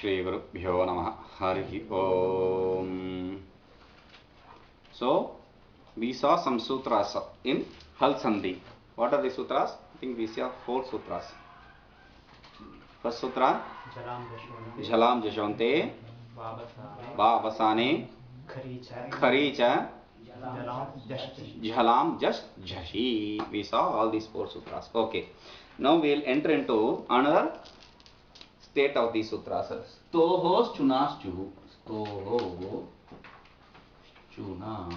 Shri Gurubhyo Namaha. Harihi Om. So, we saw some sutras in Hal Sandhi. What are the sutras? I think we saw 4 sutras. First sutra, Jhalam Jashonte, Bhavasane, Kharicha, Jhalam Just Jashi. We saw all these 4 sutras. Okay. Now we will enter into another state of these sutras. Stoho Chunaschu. Stoho Chuna.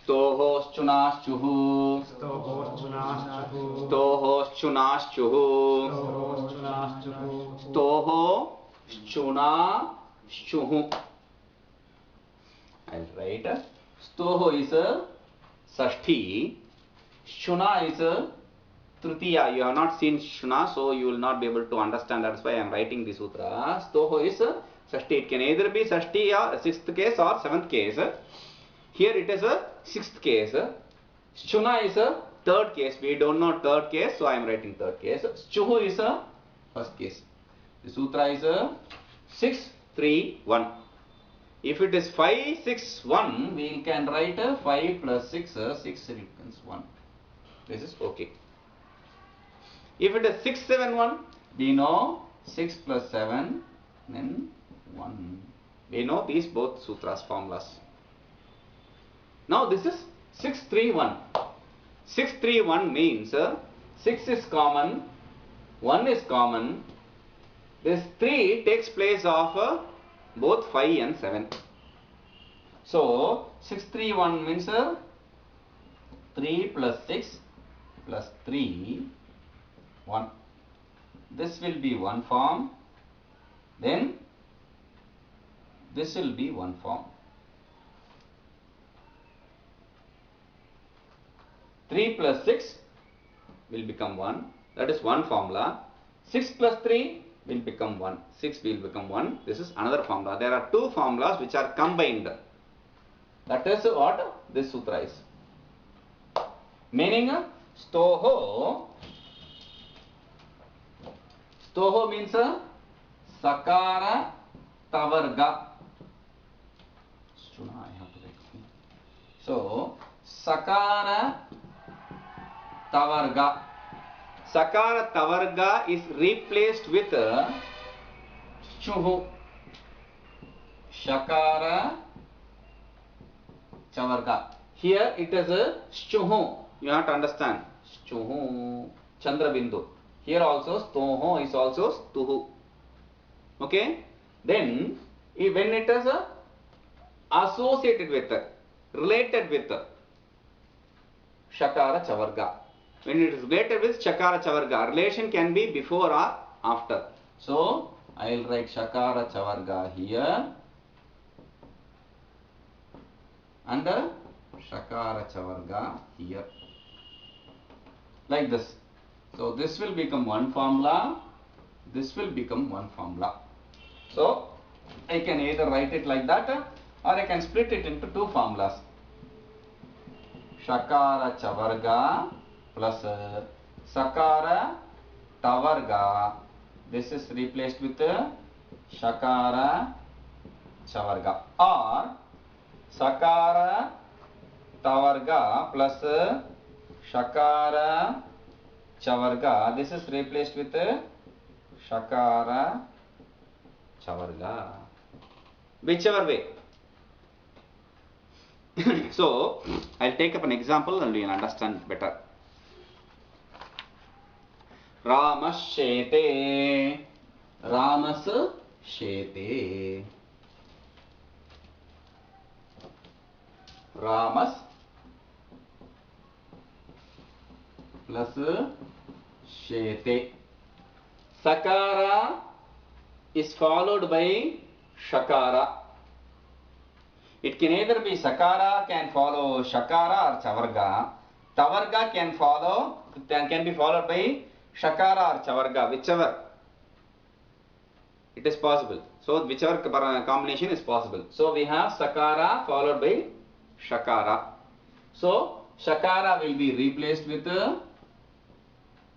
Stoho Chunaschuhu. Stoho Chunaschuhu. Stoho Chunaschuhu. I'll write. Stoho is a Sashti. Shuna is a Tritiya. You have not seen Shuna, so you will not be able to understand. That's why I am writing the sutra. Stoho is a Sashti. It can either be Sashti or 6th case or 7th case. Here it is a 6th case. Shuna is a 3rd case. We don't know 3rd case, so I am writing 3rd case. Chuhu is a 1st case. The sutra is a 6, 3, 1. If it is 5, 6, 1, we can write a 5 plus 6, 6 becomes 1. This is okay. If it is 6, 7, 1, we know 6 plus 7, then 1. We know these both sutras formulas. Now this is 6, 3, 1. 6, 3, 1 means 6 is common, 1 is common. This 3 takes place of both 5 and 7. So 6, 3, 1 means 3 plus 6 plus 3, 1. This will be one form. Then this will be one form. 3 plus 6 will become 1. That is one formula. 6 plus 3 will become 1. 6 will become 1. This is another formula. There are 2 formulas which are combined. That is what this sutra is. Meaning, Stoho. Stoho means Sakara Tavarga. I have to write. So, Sakara Tavarga. Sakara Tavarga is replaced with Chuhu. Shakara Chavarga. Here it is a Chuhu. You have to understand. Chuhu. Chandrabindu. Here also Stoho is also Stuhu. Okay. Then when it is associated with, related with Shakara Chavarga. When it is related with Shakara Chavarga, relation can be before or after. So I will write Shakara Chavarga here and Shakara Chavarga here. Like this. So this will become one formula. This will become one formula. So I can either write it like that or I can split it into 2 formulas. Shakara Chavarga plus Sakara Tavarga. This is replaced with Shakara Chavarga. Or Sakara Tavarga plus Shakara Chavarga. This is replaced with Shakara Chavarga. Whichever way. So, I'll take up an example and we'll understand better. Ramas Shete. Ramas Shete. Ramas plus Shete. Sakara is followed by Shakara. It can either be Sakara can follow Shakara or Chavarga. Tavarga can be followed by Shakara or Chavarga, whichever. It is possible. So whichever combination is possible. So we have Sakara followed by Shakara. So Shakara will be replaced with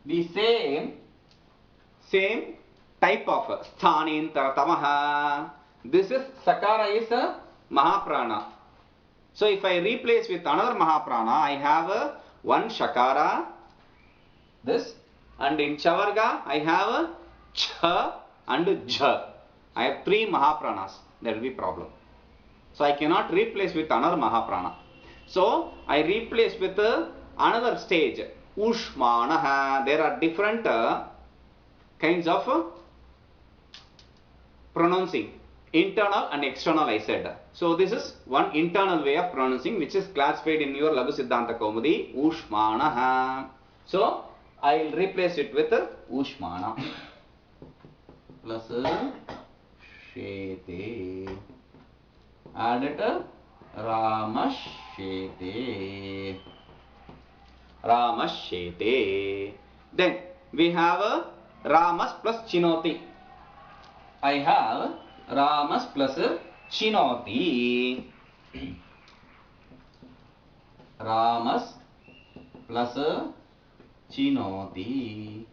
the same type of sthanintratamaha. This is sakara is a mahaprana. So if I replace with another mahaprana, I have one shakara, this, and in chavarga I have cha and jha. I have three mahapranas. There will be problem. So I cannot replace with another mahaprana. So I replace with another stage, ushmanaha. There are different kinds of pronouncing, internal and external, I said. So this is one internal way of pronouncing, which is classified in your Laghu Siddhanta Kaumudi, ushmanaha. So I will replace it with ushmana plus shete. Add it ramashete. Ramashete. Then we have ramas plus chinoti. I have ramas plus chinoti. Ramas plus chinoti.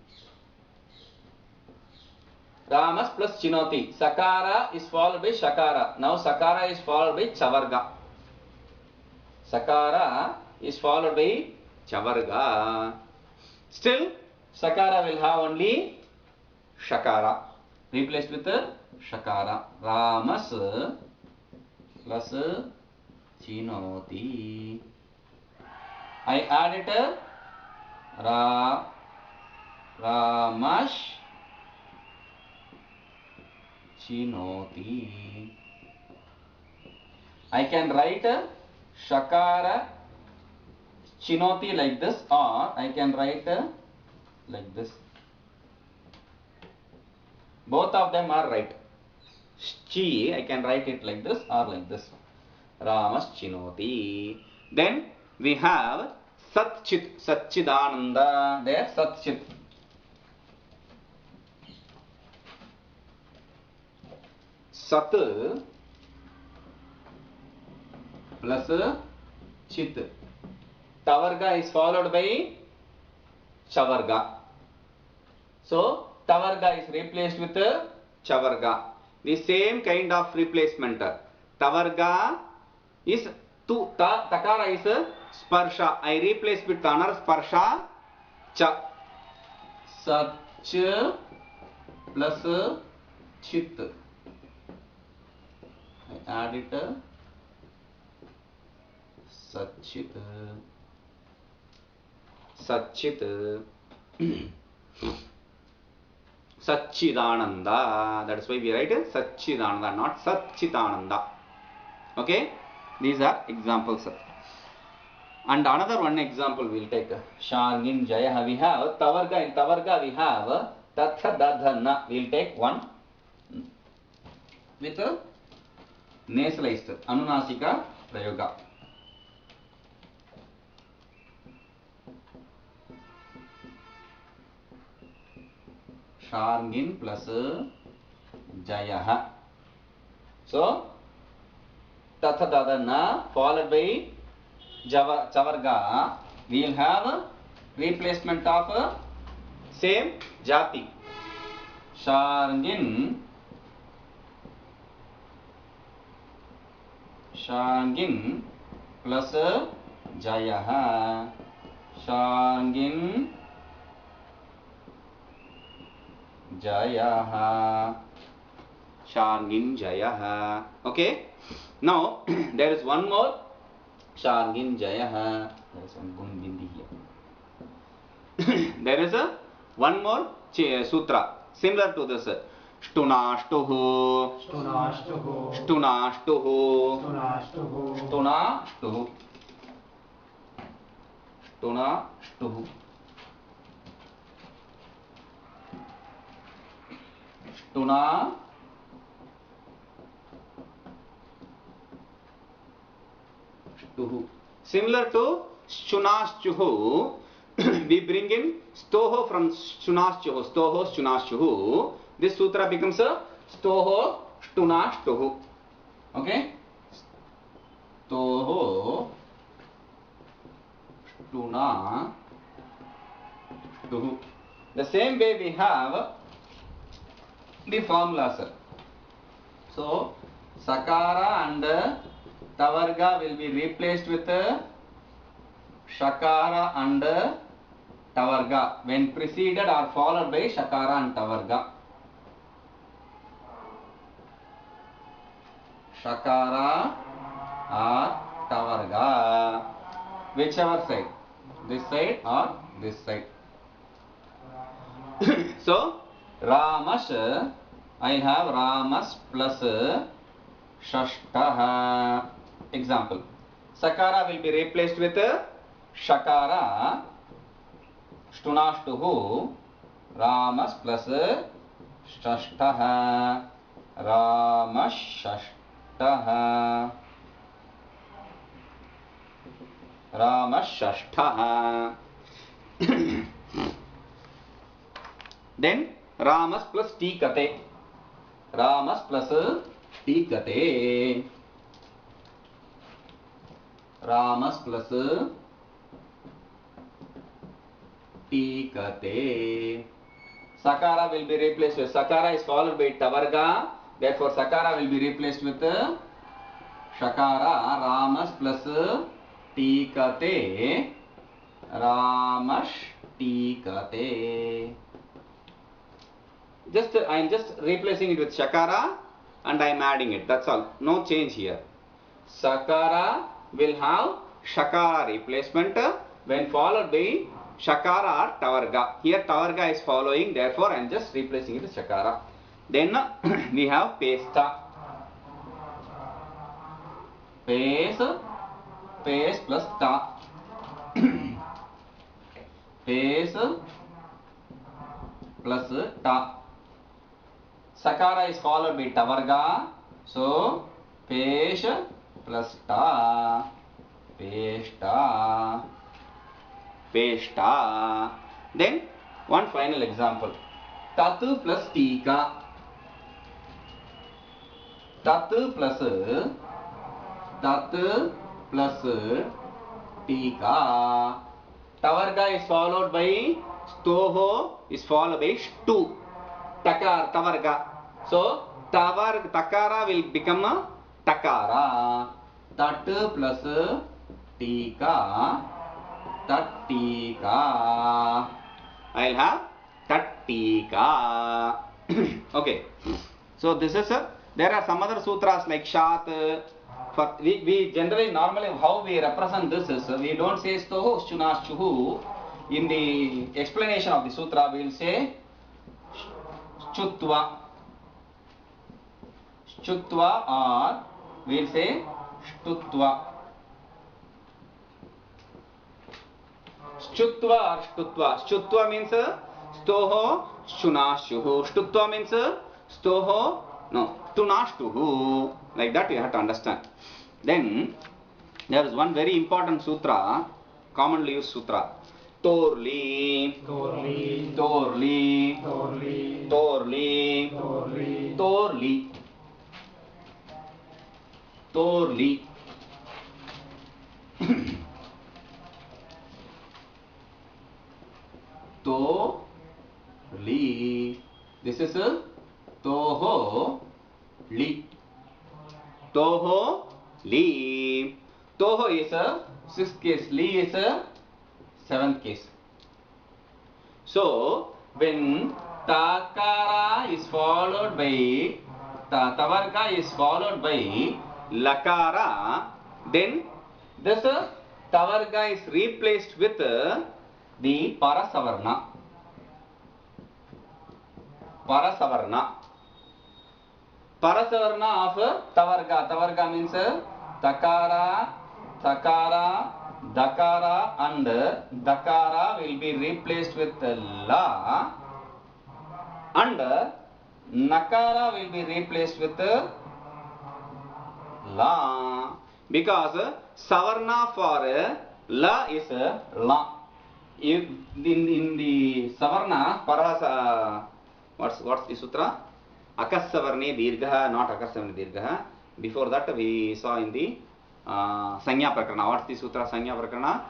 Ramas plus chinoti. Sakara is followed by shakara. Now sakara is followed by chavarga. Sakara is followed by chavarga. Still, sakara will have only shakara. Replaced with shakara. Ramas plus chinoti. I added ramash chinoti. I can write shakara chinoti like this, or I can write like this. Both of them are right. Chi, I can write it like this or like this. Ramas chinoti. Then we have Satchit, Satchidananda. There, Satchit. Sat plus Chit. Tavarga is followed by Chavarga. So, Tavarga is replaced with Chavarga. The same kind of replacement. Tavarga is Takara is Sparsha. I replace with another Sparsha. Cha. Sach plus Chit. I add it. Satchit. Satchit. Satchidananda. That's why we write Satchidananda, not Satchitananda. Okay? These are examples. And another one example we'll take. Shangin Jaya. We have Tavarga. In Tavarga we have Tatha Dadhana. We'll take one with a nasalized Anunasika Prayoga. Shangin plus Jaya. So, Tatha Dadana followed by Chavarga. We will have replacement of same Jati. Shangin plus Jaya. Shangin Jaya. Shangin Jaya. Okay. Now there is one more Shangin Jaya. There is one Gun Bindi here. There is one more sutra similar to this. Shtunashtuhu. Shtunashtuhu. Shtunashtuhu. Shtunashtuhu. Shtunashtuhu. Shtuna. Similar to Shunashchuhu, we bring in Stoho from Shunashchuhu. Stoho Shunashchuhu. This sutra becomes a Stoho Shtunashchuhu. Okay? Stoho Shtunashchuhu. The same way we have the formulas. So Sakara and Tavarga will be replaced with Shakara and Tavarga when preceded or followed by Shakara and Tavarga. Shakara or Tavarga, whichever side, this side or this side. So Ramash, I have Ramas plus Shashtaha. Example, Sakara will be replaced with Shakara, Shtunashtuhu, Ramas plus Shashtaha, Ramashashtaha, Ramashashtaha. Then Ramas plus Tikate, Ramas plus Tikate, Ramas plus Tikate. Sakara will be replaced with Sakara is followed by Tavarga, therefore Sakara will be replaced with Shakara, Ramas plus Tikate, Ramash Tikate. I am just replacing it with Shakara and I am adding it, that's all, no change here. Sakara will have Shakara replacement when followed by Shakara or Tavarga. Here Tavarga is following, therefore I am just replacing it with Shakara. Then we have Pesta. Pes plus Ta. Pes plus Ta. Sakara is followed by Tavarga, so Pesh plus Ta, Peshta, Peshta. Then one final example, Tatu plus Tika, Tatu plus Tika. Tavarga is followed by Stoho is followed by Shtu, Takar, Tavarga. So Takara will become a Takara. Tat plus Tika, Tattika. I will have Tattika. Okay. So this is there are some other sutras like Shat. For we generally normally how we represent this is we don't say Stoho Shunaschuhu. In the explanation of the sutra we will say Chutva. Chutva or we will say Shtutva. Chutva or Shtutva. Shtutva means Stoho Shunashuhu. Shtutva means Stoho Tunashtuhu. Like that you have to understand. Then there is one very important sutra, commonly used sutra. Torli, Torli, Torli, Torli, Torli, Torli, Torli. Torli. This is a Toho Li. Toho Li. Toho is a 6th case. Li is a 7th case. So when Takara is followed by Tavarga is followed by Lakara, then this Tavarga is replaced with the Parasavarna. Parasavarna. Parasavarna of Tavarga. Tavarga means Takara, Takara, Dakara and Dakara will be replaced with La and Nakara will be replaced with La because Savarna for La is La. If in the Savarna, Parasa, what's the sutra? Akasavarne Dirgha, not Akasavarne Dirgha. Before that we saw in the Sanya Prakarana. What's the sutra? Sanya Prakarana?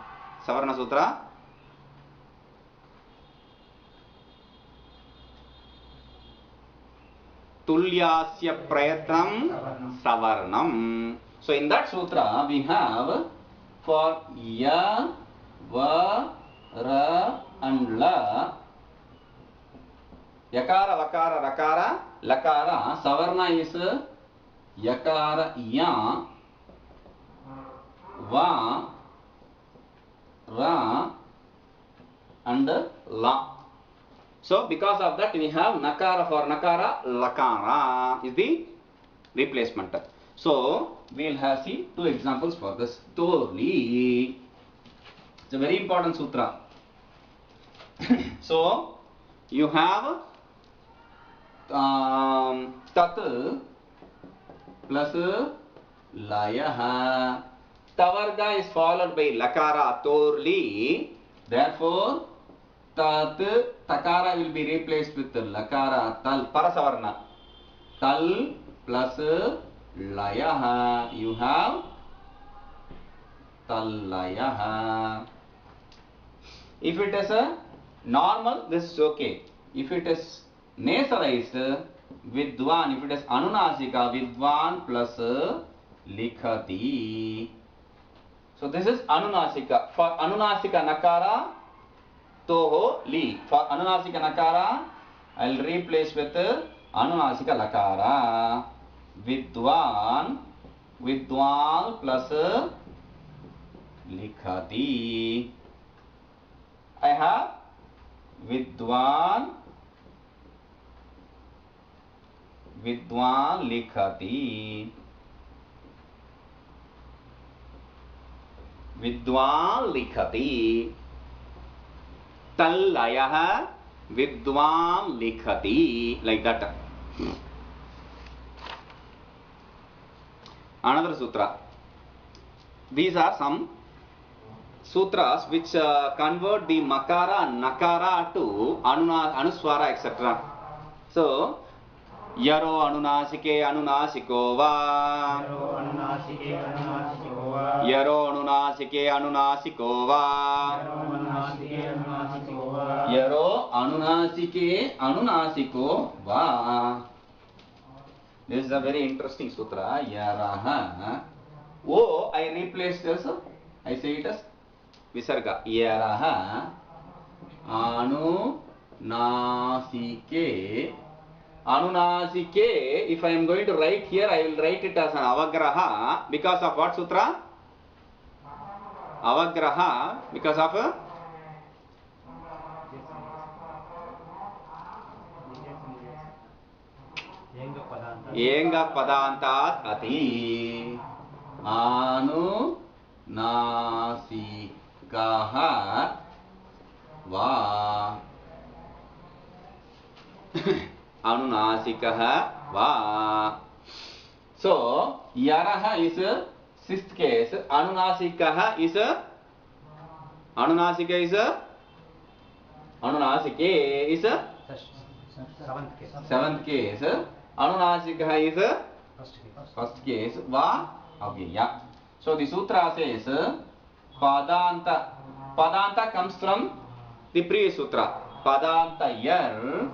Savarna Sutra? Tulyasya prayatnam savarnam. So in that sutra we have for ya, va, ra and la, yakara, vakara, rakara, lakara, savarna is yakara, ya, va, ra and la. So because of that we have nakara for nakara, lakara is the replacement. So we will have see two examples for this. Torli. It's a very important sutra. So you have tat plus layaha. Tavarga is followed by lakara, torli. Therefore tat takara will be replaced with lakara, tal, parasavarna. Tal plus layaha. You have tallayaha. If it is a normal, this is okay. If it is nasalized, vidwan. If it is anunasika, vidwan plus likhati. So this is anunasika. For anunasika nakara, toho li. For anunasika nakara, I will replace with anunasika lakara. Vidwan, vidwan plus likhati. I have vidwan, vidwan likhati. Vidwan likhati. Tallayah vidwan likhati. Like that. Another sutra. These are some sutras which convert the makara and nakara to anuswara, etc. So, yaro anunasike anunasiko va. Yaro anunasike anunasiko va. Yaro anunasike anunasiko va. This is a very interesting sutra. Yaraha. Oh, I replaced this. I say it as Visarga. Yaraha anunasike. Anunasike. If I am going to write here, I will write it as an avagraha. Because of what sutra? Avagraha. Because of Yenga padantat ati. Anunasikaha va. Anunasikaha va. So, yaraha is sixth case. Anunasikaha is Anunasika is Anunasike is seventh case. Anunasika is first case. Va avyaya. So the sutra says padanta. Padanta comes from the previous sutra. Padanta yar,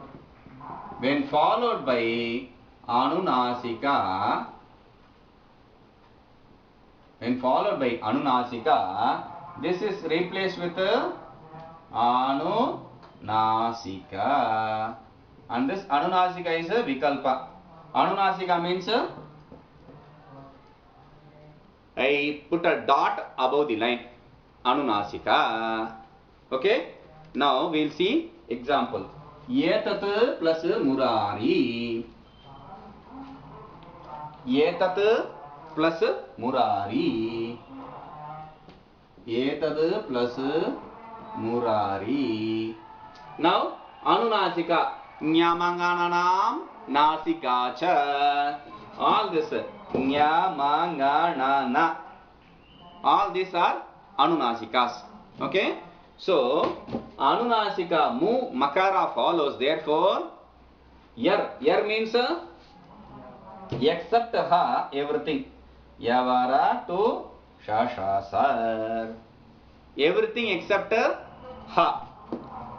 when followed by anunasika, this is replaced with anunasika. And this anunasika is a vikalpa. Anunasika means I put a dot above the line. Anunasika. Okay. Now we will see example. Yetat plus murari. Yetat plus murari. Yetat plus murari. Now anunasika. Nyamangananam nasika cha. All this nyamanganana. All these are anunasikas. Okay. So anunasika mu makara follows. Therefore yar. Yar means except ha, everything. Yavara to shashasar. Everything except ha.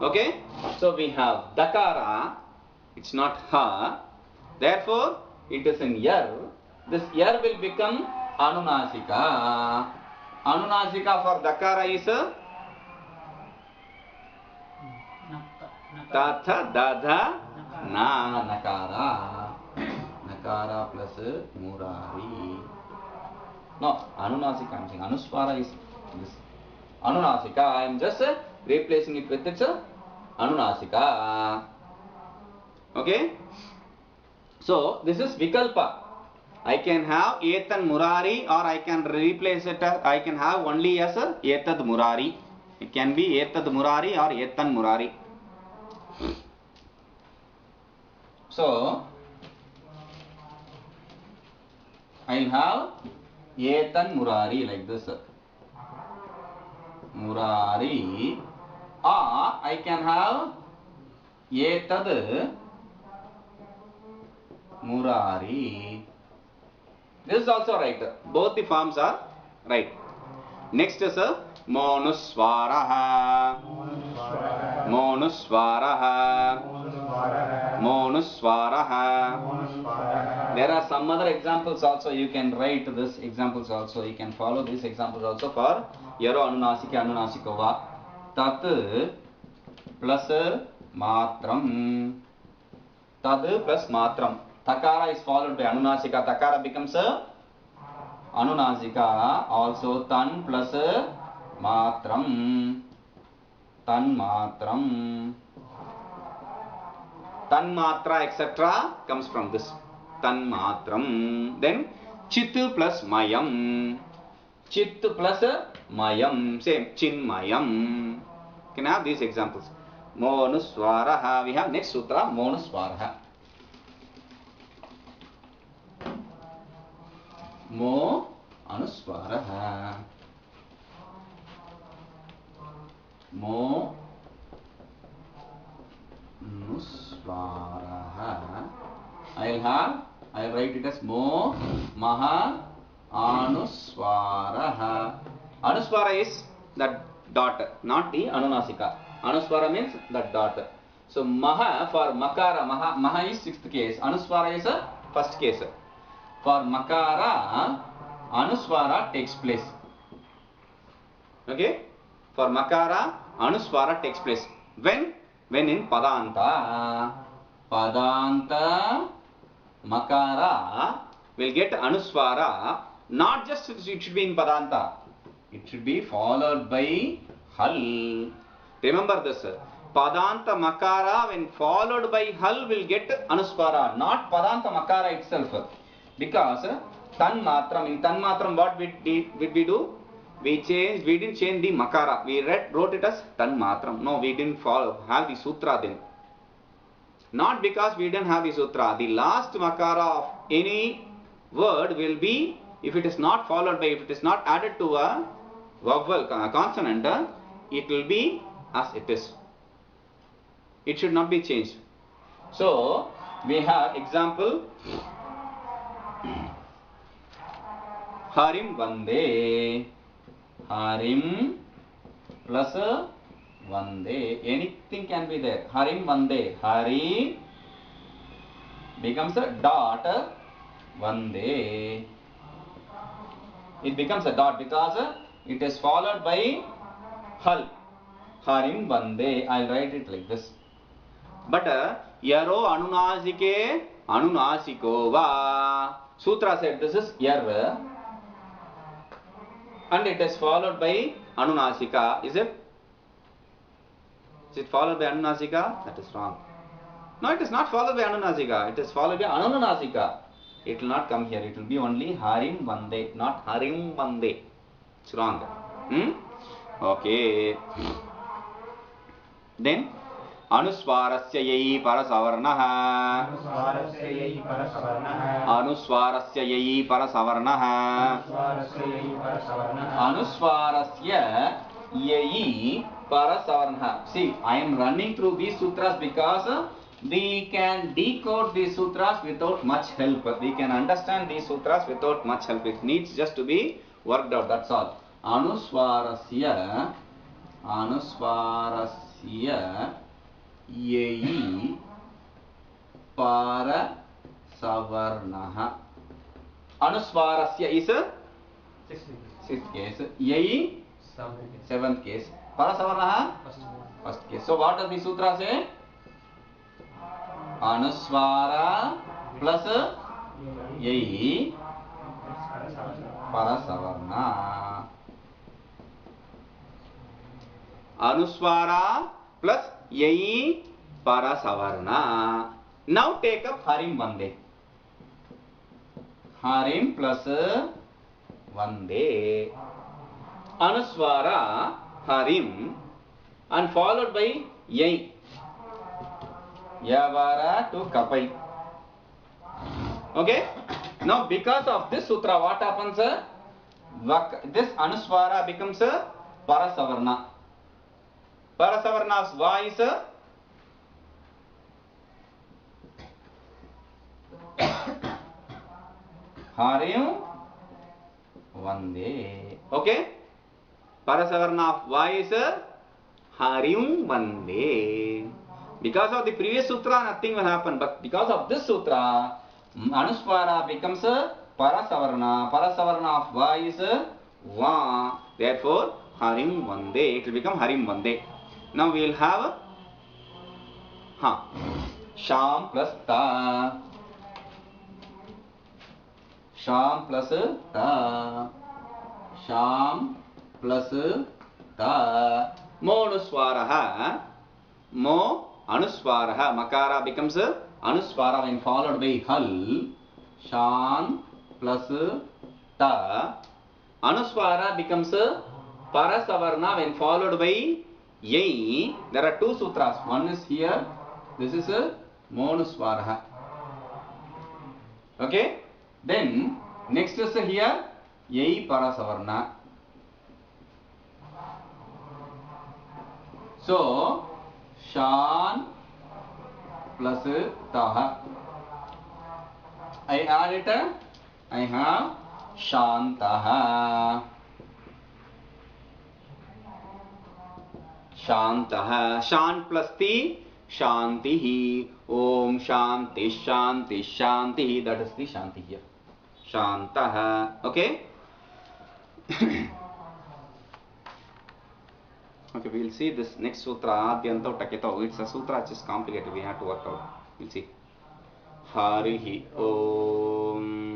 Okay. So we have dakara. It's not ha. Therefore, it is in yar. This yar will become anunasika. Anunasika for dakara is tatha, dadha, na, nakara. Nakara plus murari. No, anunasika. I'm saying anuswara is this. Anunasika. I am just replacing it with its anunasika. Okay. So this is vikalpa. I can have etan murari, or I can replace it. I can have only as etad murari. It can be etad murari or etan murari. So I'll have etan murari like this. Murari, or I can have etad murari. This is also right. Both the forms are right. Next is monuswaraha. Monuswaraha. Monuswaraha. There are some other examples also. You can write these examples also. You can follow these examples also for yaro anunasika anunasikova. Tat plus matram. Tad plus matram. Takara is followed by anunasika. Takara becomes anunasika. Also tan plus matram. Tan matram. Tan matra etc. comes from this. Tan matram. Then chit plus mayam. Chit plus mayam. Same. Chin mayam. Can have these examples. Monuswaraha. We have next sutra. Monuswaraha. Mo anuswaraha. Mo anuswaraha. I'll write it as mo maha anuswaraha. Anuswara is that dot, not the anunasika. Anuswara means that dot. So maha for makara. Maha is sixth case. Anuswara is a first case. For makara, anuswara takes place. Okay? For makara, anuswara takes place. When in padanta. Padanta, makara will get anuswara. Not just it should be in padanta. It should be followed by hal. Remember this. Padanta makara when followed by hal will get anuswara. Not padanta makara itself. Because tan matram, in tan matram what did we do? We didn't change the makara. We wrote it as tan matram. No, we didn't have the sutra then. Not because we didn't have the sutra. The last makara of any word will be, if it is not followed by, if it is not added to a vowel, consonant, it will be as it is. It should not be changed. So, we have example. Harim Vande. Harim plus Vande. Anything can be there. Harim Vande. Hari becomes a dot. Vande. It becomes a dot because it is followed by hal. Harim Vande. I'll write it like this. But yaro anunasike anunasiko va. Sutra said this is yar. And it is followed by anunasika. Is it? Is it followed by anunasika? That is wrong. No, it is not followed by anunasika. It is followed by anunasika. It will not come here. It will be only harim vande, not harim vande. It's wrong. Okay. Then anuswarasya yai parasavarnaha. Anuswarasya yai parasavarnaha. Anuswarasya yai parasavarnaha. See, I am running through these sutras because we can decode these sutras without much help. We can understand these sutras without much help. It needs just to be worked out. That's all. Anuswarasya yai para Savarnaha. Anuswarasya is sixth case. Yai seventh case. Parasavarnaha first case. So what does the sutra say? Anuswara plus Yai Parasavarna. Anuswara plus Yai Parasavarna. Now take up Harim Vande. Harim plus Vande. Anuswara Harim and followed by Yai. Yavara to Kapai. Okay? Now because of this sutra, what happens? This Anuswara becomes a Parasavarna. Parasavarna's voice Harim Vande. Okay? Parasavarna voice Harim Vande. Because of the previous sutra, nothing will happen. But because of this sutra, Anuswara becomes Parasavarna. Parasavarna of Va is Va. Therefore, Harim Vande. It will become Harim Vande. Now we will have Sham plus Ta. Sham plus Ta. Sham plus Ta. Mo Anuswaraha. Mo Anuswaraha. Makara becomes Anuswara when followed by Hal. Shan plus Ta. Anuswara becomes Parasavarna when followed by Yai. There are two sutras. One is here. This is Mo Anuswaraha. Okay. Then next is here Yai Parasavarna. So Shan plus Taha. I add it. I have Shantaha. Shantaha. Shan plus Ti. Shantihi. Om Shanti Shanti Shantihi. That is the Shanti here. Shantaha. Okay. Okay, we will see this next sutra. Adyanto Taketo. It's a sutra which is complicated. We have to work out. We'll see. Harihi Om.